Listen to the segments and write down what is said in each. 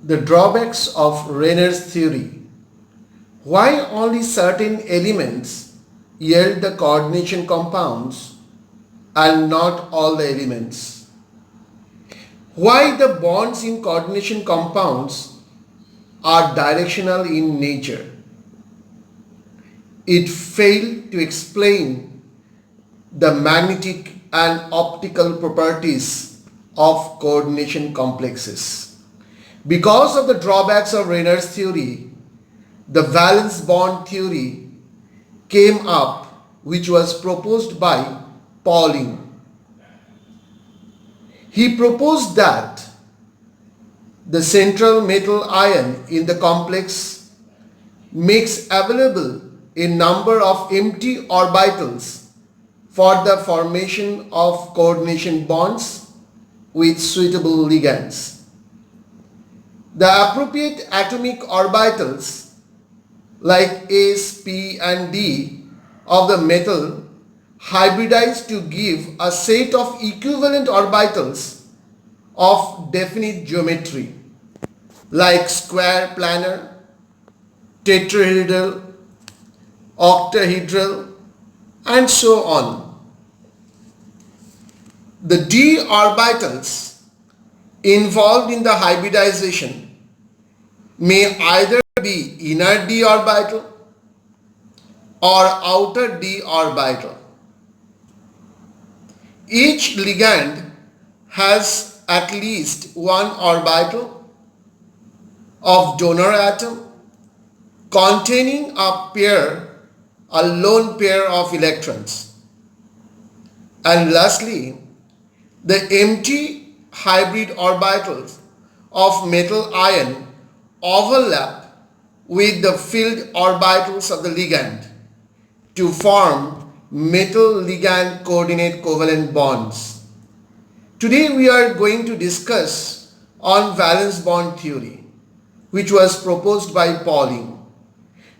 The drawbacks of Rayner's theory. Why only certain elements yield the coordination compounds and not all the elements? Why the bonds in coordination compounds are directional in nature? It failed to explain the magnetic and optical properties of coordination complexes. Because of the drawbacks of Rayner's theory, the valence bond theory came up, which was proposed by Pauling. He proposed that the central metal ion in the complex makes available a number of empty orbitals for the formation of coordination bonds with suitable ligands. The appropriate atomic orbitals like S, P and D of the metal hybridize to give a set of equivalent orbitals of definite geometry like square planar, tetrahedral, octahedral and so on. The d orbitals involved in the hybridization may either be inner d orbital or outer d orbital. Each ligand has at least one orbital of donor atom containing a lone pair of electrons. And lastly, the empty hybrid orbitals of metal ion overlap with the filled orbitals of the ligand to form metal ligand coordinate covalent bonds. Today we are going to discuss on valence bond theory, which was proposed by Pauling.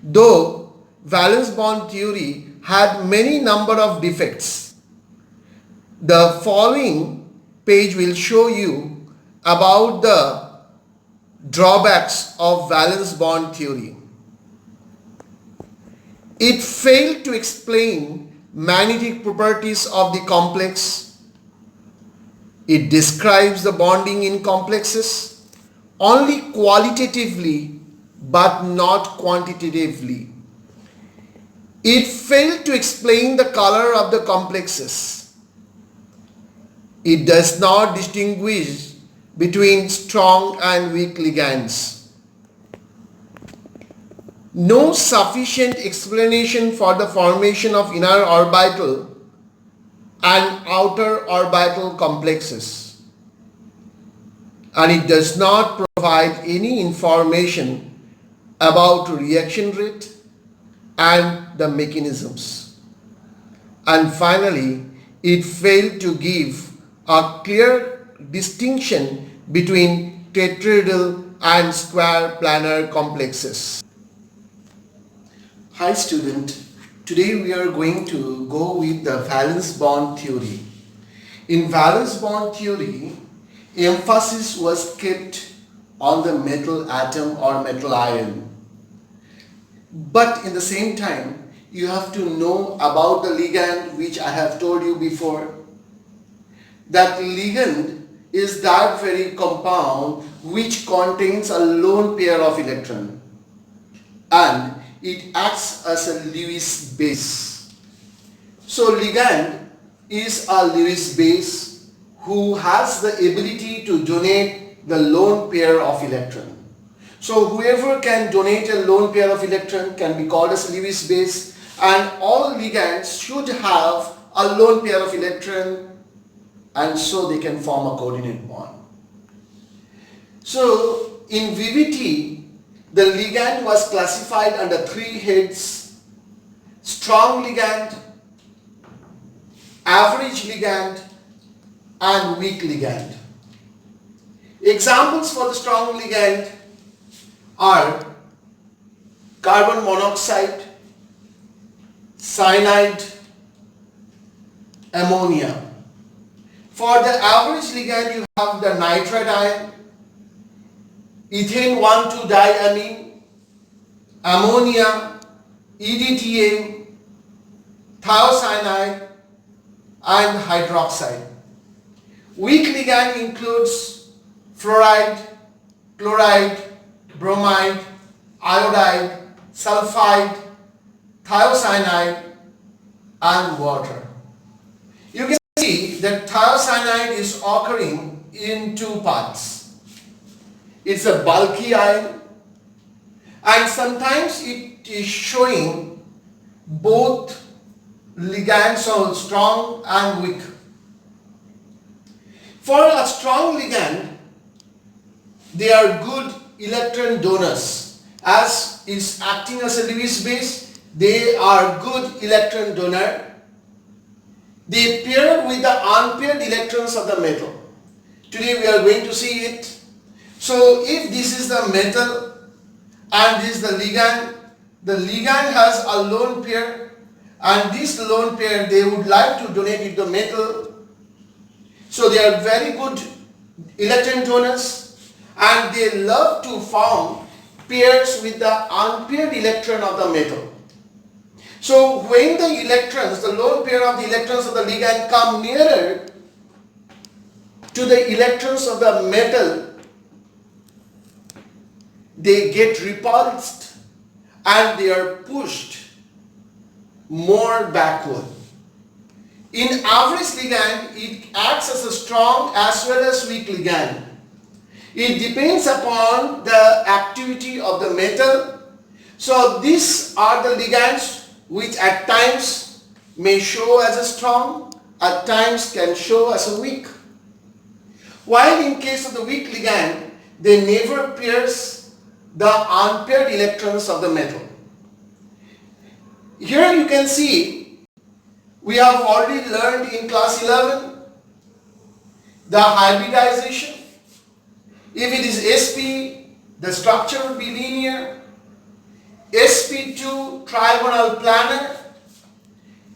Though valence bond theory had many number of defects, the following page will show you about the drawbacks of valence bond theory. It failed to explain magnetic properties of the complex. It describes the bonding in complexes only qualitatively but not quantitatively. It failed to explain the color of the complexes. It does not distinguish between strong and weak ligands. No sufficient explanation for the formation of inner orbital and outer orbital complexes. And it does not provide any information about reaction rate and the mechanisms. And finally, it failed to give a clear distinction between tetrahedral and square planar complexes. Hi student, today we are going to go with the valence bond theory. In valence bond theory, emphasis was kept on the metal atom or metal ion. But in the same time, you have to know about the ligand, which I have told you before. That ligand is that very compound which contains a lone pair of electron and it acts as a Lewis base. So ligand is a Lewis base who has the ability to donate the lone pair of electron. So whoever can donate a lone pair of electron can be called as Lewis base, and all ligands should have a lone pair of electron, and so they can form a coordinate bond. So in VVT, the ligand was classified under three heads: strong ligand, average ligand and weak ligand. Examples for the strong ligand are carbon monoxide, cyanide, ammonia. For the average ligand, you have the nitride ion, ethane 1,2-diamine, ammonia, EDTA, thiocyanide, and hydroxide. Weak ligand includes fluoride, chloride, bromide, iodide, sulfide, thiocyanide, and water. You can see that thiocyanide is occurring in two parts. It's a bulky ion, and sometimes it is showing both ligands, so strong and weak. For a strong ligand, they are good electron donors. As is acting as a Lewis base, they are good electron donor. They pair with the unpaired electrons of the metal. Today we are going to see it. So if this is the metal and this is the ligand has a lone pair, and this lone pair they would like to donate it to metal. So they are very good electron donors, and they love to form pairs with the unpaired electron of the metal. So when the electrons, the lone pair of the electrons of the ligand come nearer to the electrons of the metal, they get repulsed and they are pushed more backward. In average ligand, it acts as a strong as well as weak ligand. It depends upon the activity of the metal. So these are the ligands which at times may show as a strong, at times can show as a weak. While in case of the weak ligand, they never pierce the unpaired electrons of the metal. Here you can see, we have already learned in class 11 the hybridization. If it is sp, the structure will be linear. sp2 trigonal planar,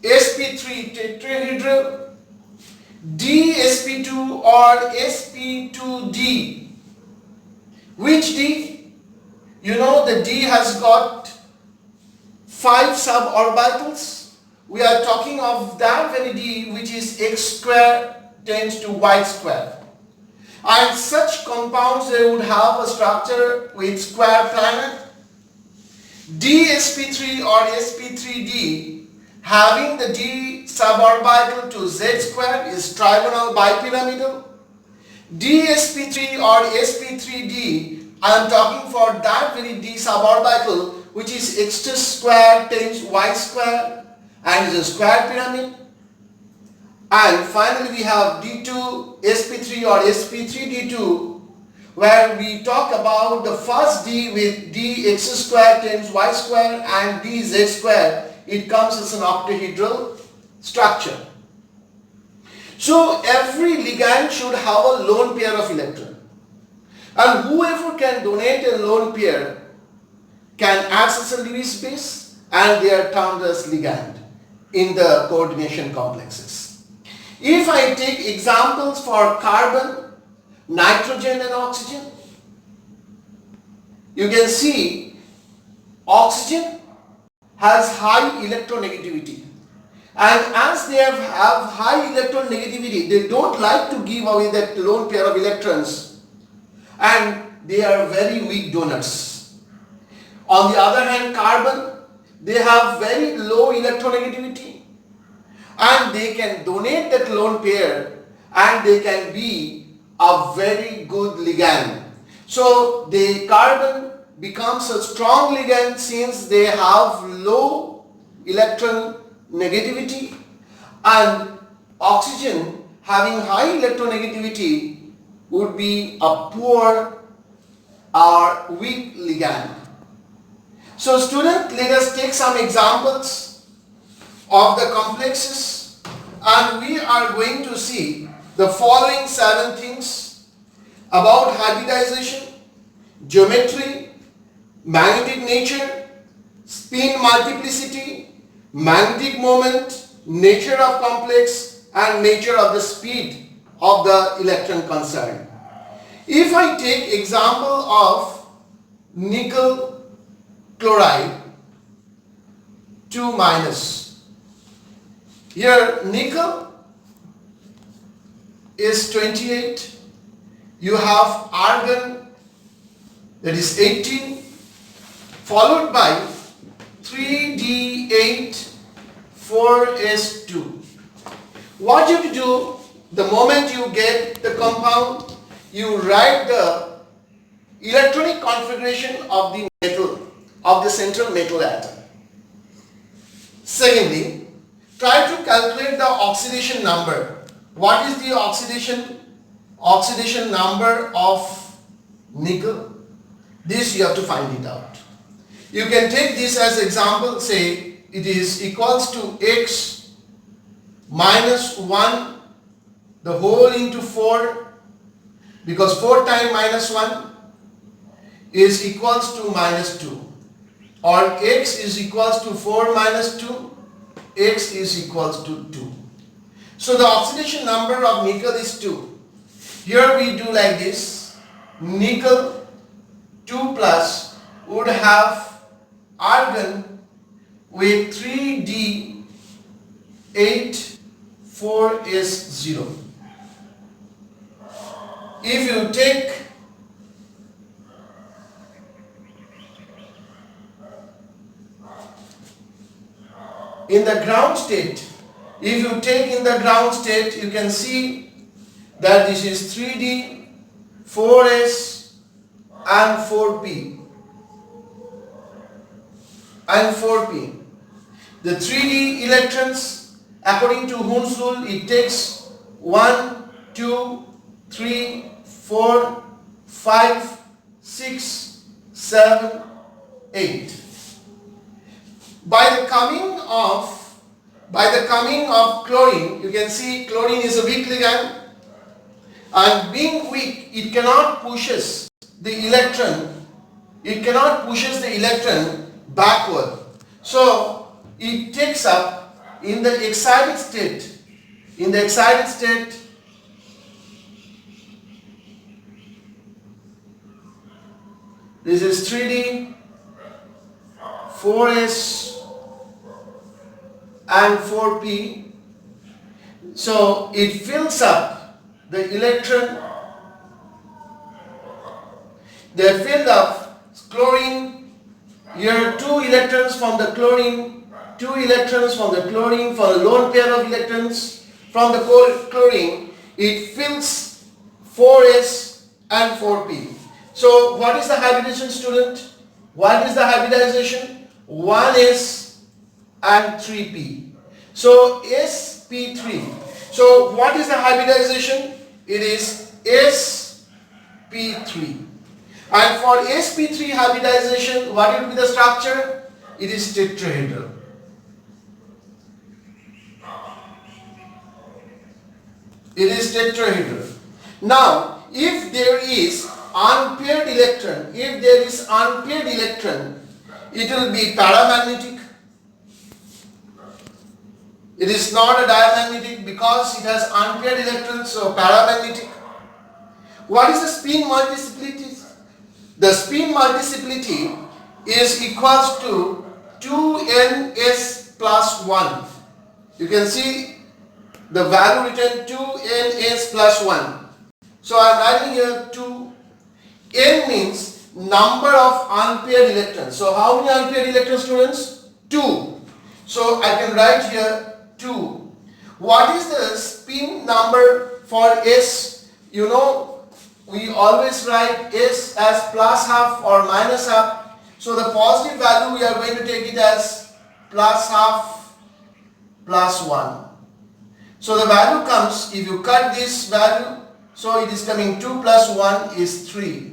sp3 tetrahedral, dsp2 or sp2d. Which d? You know the d has got 5 suborbitals. We are talking of that very d which is x square tends to y square. And such compounds, they would have a structure with square planar. dsp3 or sp3d having the d suborbital to z square is trigonal bipyramidal. dsp3 or sp3d, I am talking for that very d suborbital which is x square times y square and is a square pyramid. And finally we have d2 sp3 or sp3d2, where we talk about the first d with dx square times y square and dz square. It comes as an octahedral structure. So every ligand should have a lone pair of electron, and whoever can donate a lone pair can act as a Lewis base, and they are termed as ligand in the coordination complexes. If I take examples for carbon, nitrogen and oxygen, you can see oxygen has high electronegativity, and as they have high electronegativity, they don't like to give away that lone pair of electrons, and they are very weak donors. On the other hand, carbon, they have very low electronegativity, and they can donate that lone pair, and they can be a very good ligand. So the carbon becomes a strong ligand since they have low electron negativity, and oxygen having high electronegativity would be a poor or weak ligand. So student, let us take some examples of the complexes, and we are going to see the following 7 things about hybridization, geometry, magnetic nature, spin multiplicity, magnetic moment, nature of complex, and nature of the speed of the electron concerned. If I take example of nickel chloride 2 minus, here nickel is 28, you have argon, that is 18, followed by 3D8 4S2. What you have to do, the moment you get the compound, you write the electronic configuration of the metal, of the central metal atom. Secondly, try to calculate the oxidation number. What is the oxidation number of nickel? This you have to find it out. You can take this as example, say it is equals to x minus 1 the whole into 4, because 4 times minus 1 is equals to minus 2, or x is equals to 4 minus 2, x is equals to 2. So the oxidation number of nickel is 2. Here we do like this, nickel 2 plus would have argon with 3D 8 4S0. If you take in the ground state, you can see that this is 3D, 4S and 4P. The 3D electrons, according to Hund's rule, it takes 1, 2, 3, 4, 5, 6, 7, 8. By the coming of chlorine, you can see chlorine is a weak ligand, and being weak, it cannot pushes the electron backward. So it takes up in the excited state. This is 3D, 4S and 4P. So it fills up the electron. They filled up chlorine. Here 2 electrons from the chlorine, 2 electrons from the chlorine, for a lone pair of electrons from the chlorine. It fills 4S and 4P. So what is the hybridization, student? What is the hybridization? 1S and 3P. So sp3. So what is the hybridization? It is sp3. And for sp3 hybridization, what will be the structure? It is tetrahedral. Now, if there is unpaired electron, it will be paramagnetic. It is not a diamagnetic because it has unpaired electrons, so paramagnetic. What is the spin multiplicity? The spin multiplicity is equals to 2ns plus 1. You can see the value written 2ns plus 1. So I am writing here 2. N means number of unpaired electrons. So how many unpaired electrons, students? 2. So I can write here 2. What is the spin number for S? You know, we always write S as plus half or minus half. So the positive value we are going to take it as plus half plus 1. So the value comes, if you cut this value, so it is coming 2 plus 1 is 3.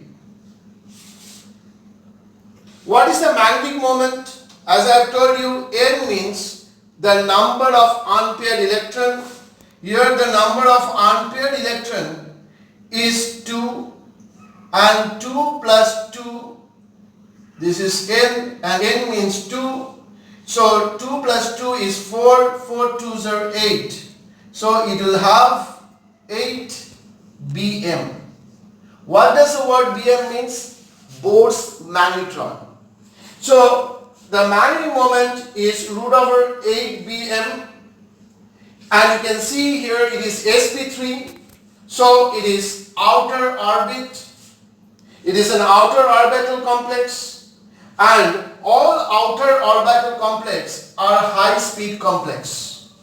What is the magnetic moment? As I have told you, N means the number of unpaired electron. Here the number of unpaired electron is 2, and 2 plus 2, this is N, and N means 2. So 2 plus 2 is 4, 4 2s are 8. So it will have 8 Bm. What does the word Bm means? Bohr's magnetron. So the magnetic moment is root over 8 Bm, and you can see here it is sp3, so it is outer orbit. It is an outer orbital complex, and all outer orbital complex are high speed complex.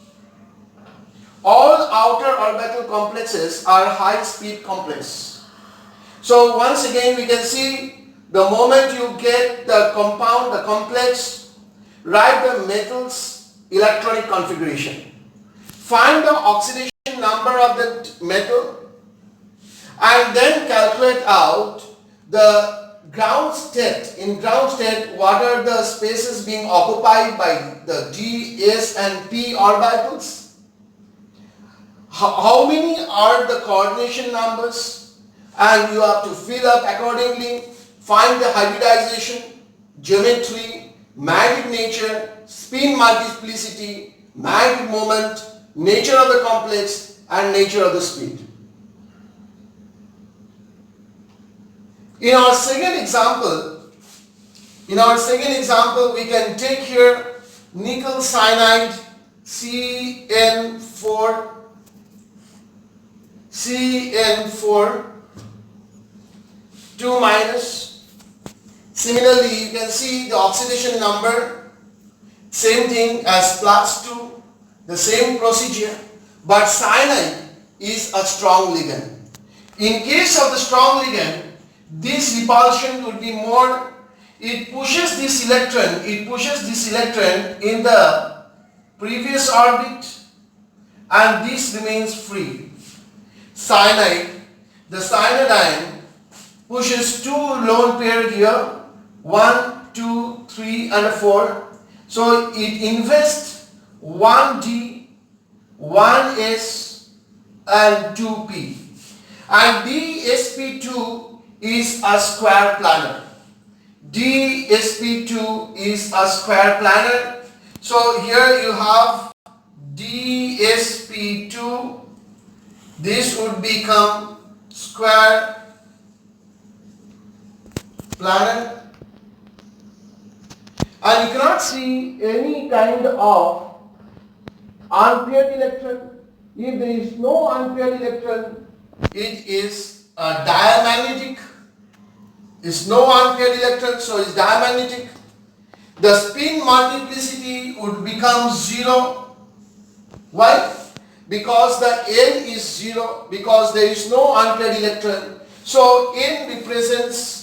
All outer orbital complexes are high speed complex. So once again we can see the moment you get the compound, the complex, write the metal's electronic configuration. Find the oxidation number of the metal and then calculate out the ground state. In ground state, what are the spaces being occupied by the d, s and p orbitals? How many are the coordination numbers? And you have to fill up accordingly. Find the hybridization, geometry, magnetic nature, spin multiplicity, magnetic moment, nature of the complex and nature of the speed. In our second example, we can take here nickel cyanide CN4 2 minus. Similarly, you can see the oxidation number, same thing as +2, the same procedure, but cyanide is a strong ligand. In case of the strong ligand, this repulsion would be more, it pushes this electron in the previous orbit and this remains free. Cyanide, the cyanide pushes 2 lone pair here, 1, 2, 3 and 4. So it invests 1d, 1s and 2p. And dsp2 is a square planar. dsp2 is a square planar. So here you have dsp2. This would become square planar. And you cannot see any kind of unpaired electron. If there is no unpaired electron, it is diamagnetic. Is no unpaired electron, so it's diamagnetic. The spin multiplicity would become 0. Why? Because the N is 0, because there is no unpaired electron. So N represents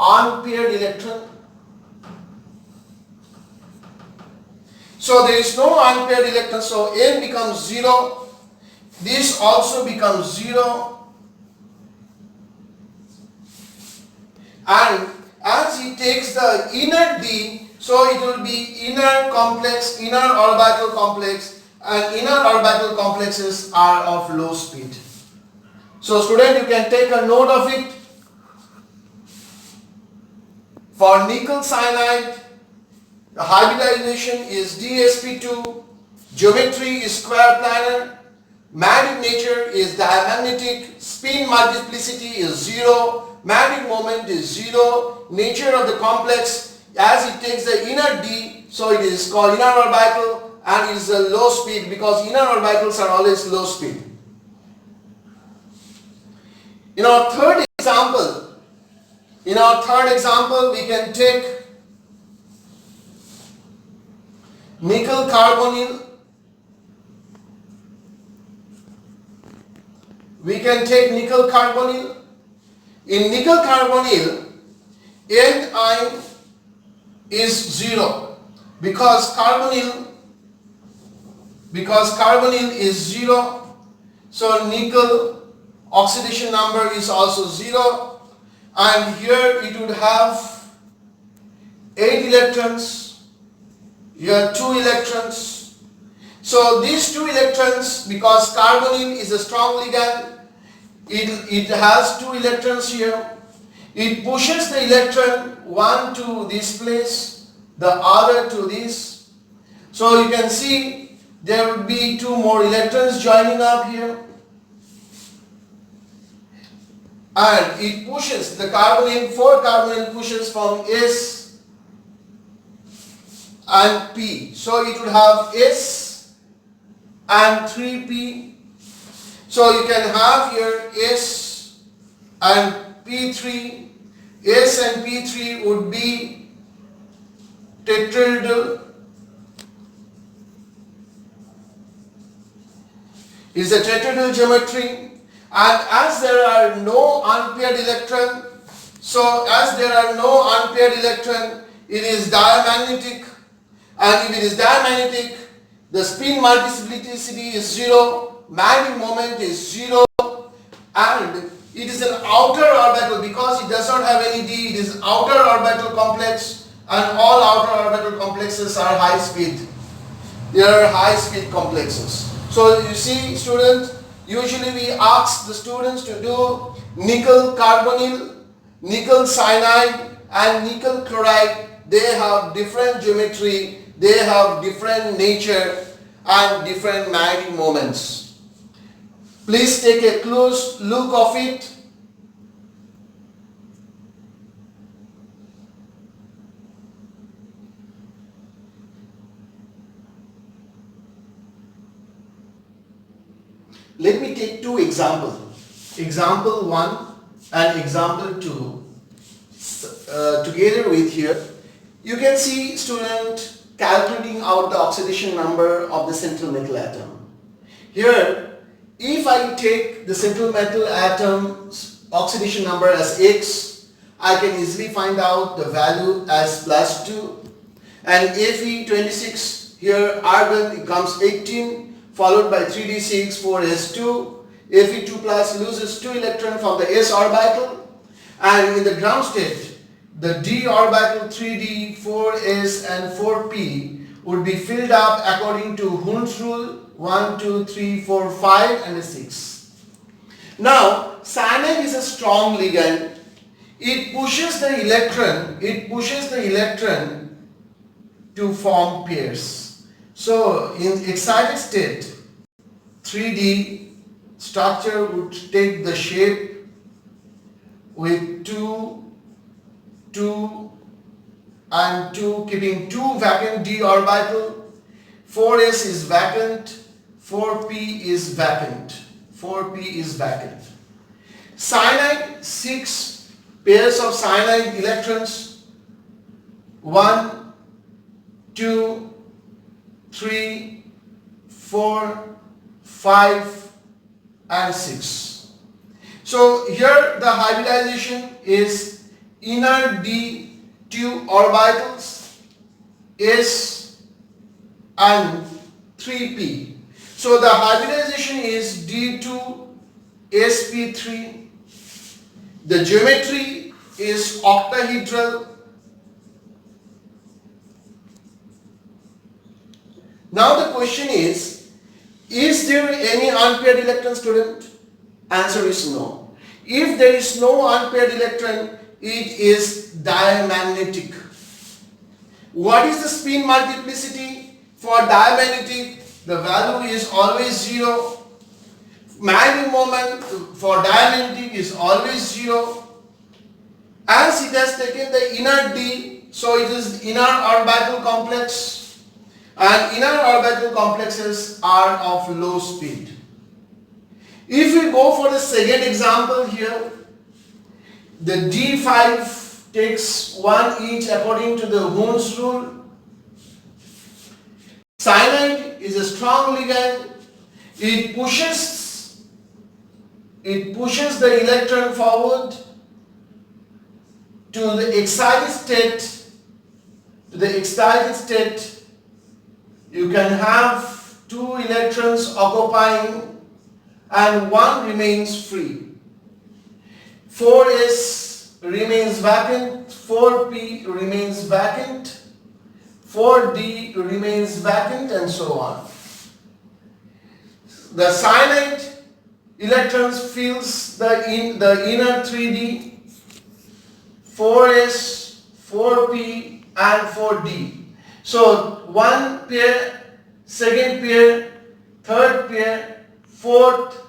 unpaired electron. So there is no unpaired electron, so N becomes 0. This also becomes 0. And as he takes the inner D, so it will be inner complex, inner orbital complex, and inner orbital complexes are of low speed. So student, you can take a note of it. For nickel cyanide, the hybridization is dsp2, geometry is square planar, magnetic nature is diamagnetic, spin multiplicity is 0, magnetic moment is 0, nature of the complex, as it takes the inner D, so it is called inner orbital and it is a low speed because inner orbitals are always low speed. In our third example, we can take nickel carbonyl. In nickel carbonyl, Ni is 0 because carbonyl is 0. So nickel oxidation number is also 0, and here it would have 8 electrons, here 2 electrons. So these 2 electrons, because carbonyl is a strong ligand, it has 2 electrons here. It pushes the electron, one to this place, the other to this. So you can see there would be two more electrons joining up here, and it pushes the carbonyl, 4 carbonyl pushes from S and P. So it would have S and 3P. So you can have here S and P3. S and P3 would be tetrahedral. Is a tetrahedral geometry, and as there are no unpaired electron, so as there are no unpaired electron, it is diamagnetic, and if it is diamagnetic, the spin multiplicity is 0, magnetic moment is 0, and it is an outer orbital because it does not have any d. It is outer orbital complex, and all outer orbital complexes are high speed. They are high speed complexes. So you see, students, usually we ask the students to do nickel carbonyl, nickel cyanide and nickel chloride. They have different geometry, they have different nature and different magnetic moments. Please take a close look of it. Let me take two examples. Example 1 and example 2 together with here. You can see, student, calculating out the oxidation number of the central metal atom. Here, if I take the central metal atom's oxidation number as X, I can easily find out the value as +2. And Fe26, here argon, it comes 18. Followed by 3d6, 4s2, Fe2 plus loses 2 electrons from the s orbital, and in the ground state, the d orbital 3d, 4s and 4p would be filled up according to Hund's rule 1, 2, 3, 4, 5 and 6. Now, cyanide is a strong ligand. It pushes the electron to form pairs. So in excited state, 3D structure would take the shape with 2, 2 and 2, keeping 2 vacant d orbital. 4s is vacant, 4p is vacant, 4p is vacant. Cyanide, 6 pairs of cyanide electrons, 1, 2, 3, 4, 5 and 6. So here the hybridization is inner d 2 orbitals s and 3p. So the hybridization is d2 sp3. The geometry is octahedral. Now the question is there any unpaired electron, student? Answer is no. If there is no unpaired electron, it is diamagnetic. What is the spin multiplicity? For diamagnetic, the value is always 0. Magnetic moment for diamagnetic is always 0. As it has taken the inner d, so it is inner orbital complex. And inner orbital complexes are of low speed. If we go for the second example here, the D5 takes 1 each according to the Hund's rule. Cyanide is a strong ligand. It pushes the electron forward to the excited state. You can have 2 electrons occupying and 1 remains free. 4s remains vacant, 4p remains vacant, 4d remains vacant and so on. The cyanide electrons fills the inner 3d, 4s, 4p and 4d. So one pair second pair, third pair, fourth,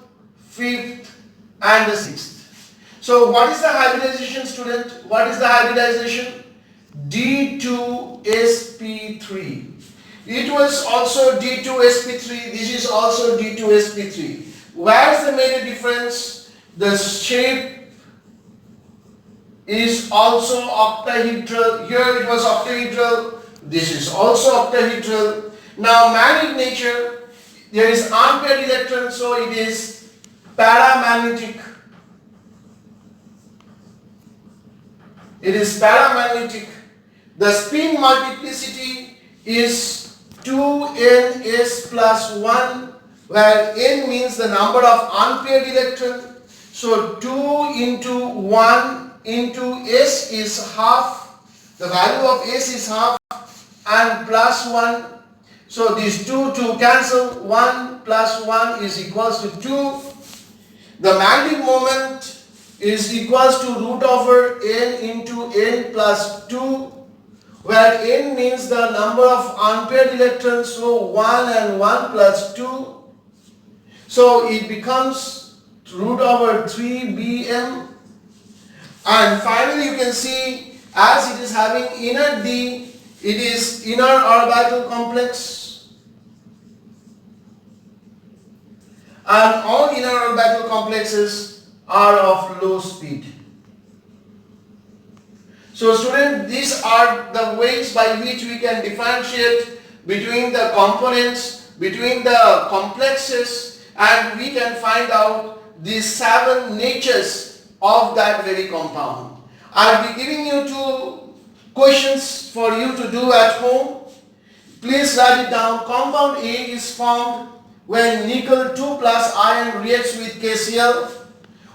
fifth, and the sixth. So what is the hybridization, student? What is the hybridization? D2sp3. It was also D2sp3. This is also D2sp3. Where is the major difference? The shape is also octahedral. Here it was octahedral. This is also octahedral. Now magnetic nature, there is unpaired electron, so it is paramagnetic. It is paramagnetic. The spin multiplicity is 2ns plus 1, where n means the number of unpaired electrons. So 2 into 1 into s is half. The value of s is half, and plus 1. So these 2 cancel. 1 plus 1 is equals to 2. The magnetic moment is equals to root over n into n plus 2, where n means the number of unpaired electrons, so 1 and 1 plus 2. So it becomes root over 3 bm. And finally you can see, as it is having inner d, it is inner orbital complex. And all inner orbital complexes are of low speed. So student, these are the ways by which we can differentiate between the components, between the complexes, and we can find out these 7 natures of that very compound. I'll be giving you 2 questions for you to do at home. Please write it down. Compound A is formed when nickel 2 plus ion reacts with KCl.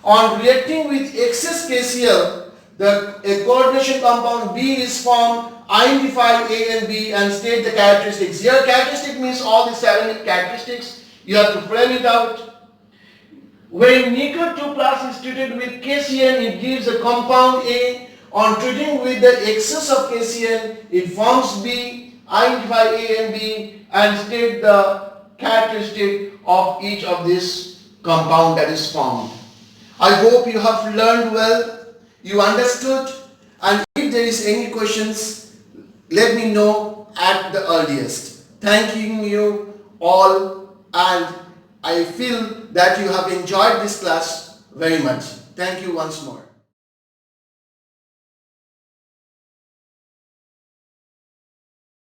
On reacting with excess KCl, a coordination compound B is formed. Identify A and B and state the characteristics. Here characteristic means all the 7 characteristics. You have to frame it out. When nickel 2 plus is treated with KCl, it gives a compound A. On treating with the excess of KCl, it forms B. Identify A and B and state the characteristic of each of this compound that is formed. I hope you have learned well, you understood, and if there is any questions, let me know at the earliest. Thanking you all, and I feel that you have enjoyed this class very much. Thank you once more.